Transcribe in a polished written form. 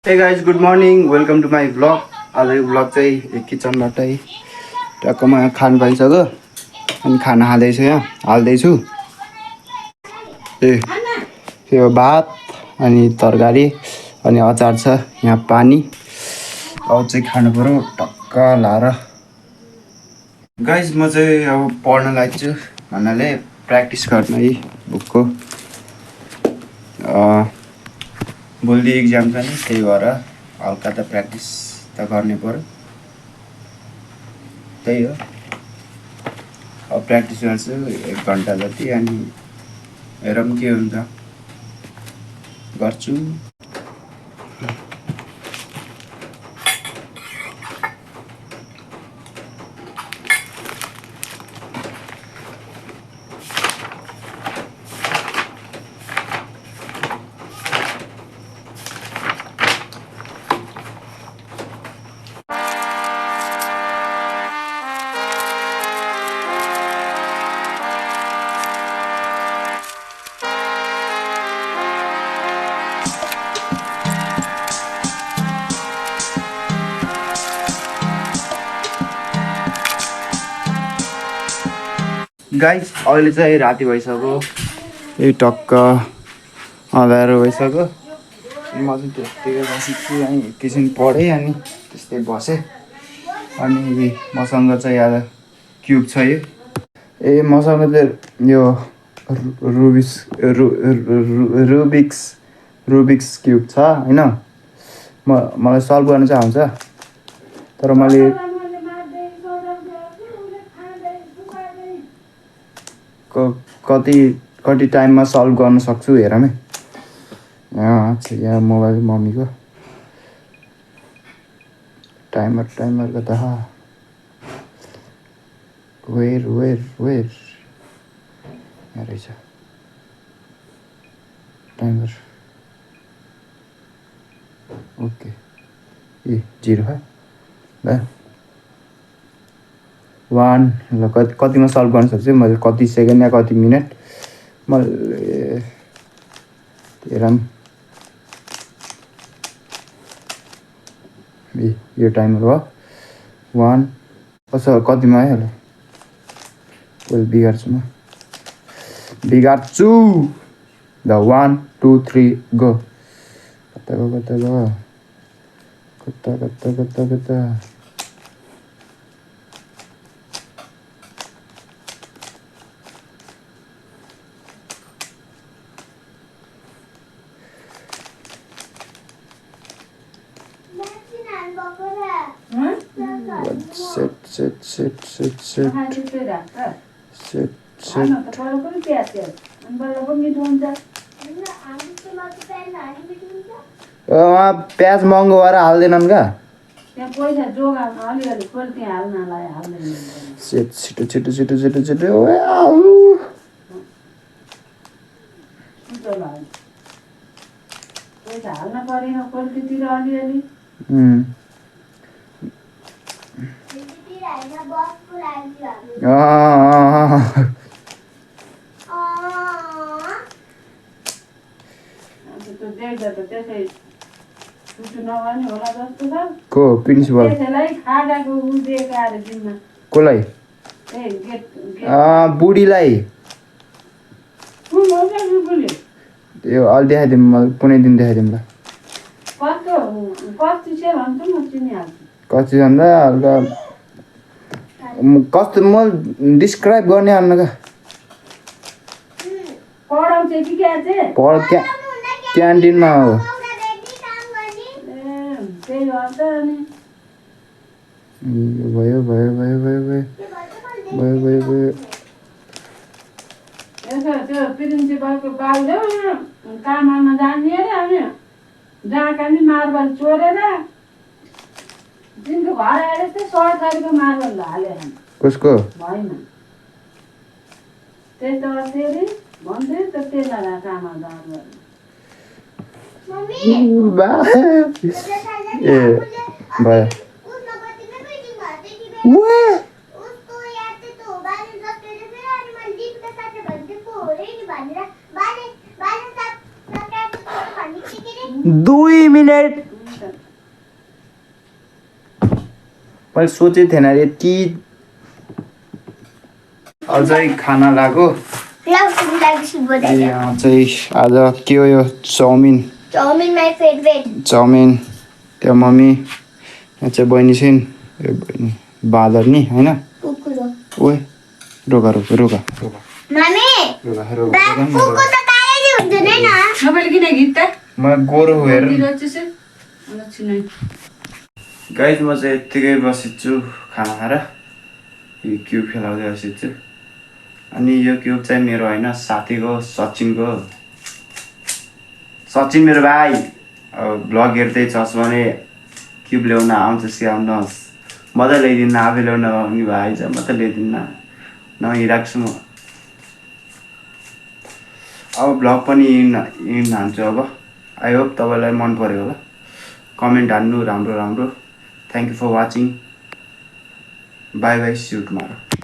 हे guys good morning welcome to my vlog आजको vlog चाहिँ किचनबाटै टक्कमा खानु पाइसक्यो अनि खाना खाँदैछु यहाँ हाल्दैछु यो भात अनि तरकारी अनि अचार छ यहाँ पानी अब चाहिँ खानु पऱ्यो टक्क लाएर गाइज म चाहिँ अब पढ्न लाग्छु भन्नाले प्र्याक्टिस गर्न है बुकको भोलि इक्जाम छ नि त्यही भएर हल्का त प्र्याक्टिस त गर्नै पर्यो त्यही हो अब प्र्याक्टिस गर्छु 1 घन्टा जति अनि हेरौँ के हुन्छ गर्छु गाइस अहिले चाहिँ राति भइसक्यो यही टक्क अँध्यारो भइसक्यो अनि म चाहिँ त्यतिकै बसेको अनि एकैछिन पढेँ अनि त्यस्तै बसेँ अनि मसँग चाहिँ आज क्युब छ यो मसँग चाहिँ यो रुबिक्स क्युब छ होइन मलाई सल्भ गर्न चाहिँ आउँछ तर मैले कति टाइममा सल्भ गर्न सक्छु हेरौँ है यहाँ मोबाइल मम्मीको टाइमर कता वेयर यहाँ रहेछ टाइमर ओके 0 है ल 1 ल कतिमा सल्भ गर्न सक्छु मैले कति सेकेन्ड या कति मिनट मैले हेरौँ यो टाइमर हो 1 कसो कतिमा आइहाल्यो बिगार्छु द 1 2 3 गो कता Set. प्याज महँगो भएर हाल्दैनन् का छिटो को प्रिन्सिपल कसलाई बुढीलाई त्यो अलि देखाइदिउँ मलाई कुनै दिन देखाइदिउँ ल कति भन्दा हल्का कस्तो म डिस्क्राइब गर्ने आउनु क्या क्यान्टिनमा हो भयो त्यो प्रिन्सिपलको बाबुले काम गर्न जाने अरे अनि जहाँ कहाँ मार्बल चोरेर दिनको घर आएर चाहिँ 100 थरीको मार्बल हाले कसको भएन त्यही त फेरि भन्दै त त्यसलाई काम गर्न ए भयो 2 मिनट मैले सोचेको थिएन यति अझै खाना लाग्यो यहाँ चाहिँ आज के हो यो चाउमिन चाउमिन त्यो मम्मी यहाँ चाहिँ बहिनी छिन् यो बहिनी बादर नि होइन ओए रोगा रोगा रोगा रोगा रोगा रोगा म गोरो हेर गाइस म चाहिँ यत्तिकै बसेको छु खाना खाएर यो क्युब खेलाउँदै बसेको छु अनि यो क्युब चाहिँ मेरो होइन साथीको सचिनको सचिन मेरो भाइ अब भ्लग हेर्दै छस् भने क्युब ल्याउन आउँछ सिकाउनुहोस् म त ल्याइदिन्न आफै ल्याउन आउने भाइ छ म त ल्याइदिन्न नहिँडाएको छु म अब भ्लग पनि हिँड्न हान्छु अब आई होप तपाईँलाई मन पऱ्यो होला कमेन्ट हान्नु राम्रो राम्रो thank you for watching bye bye see you tomorrow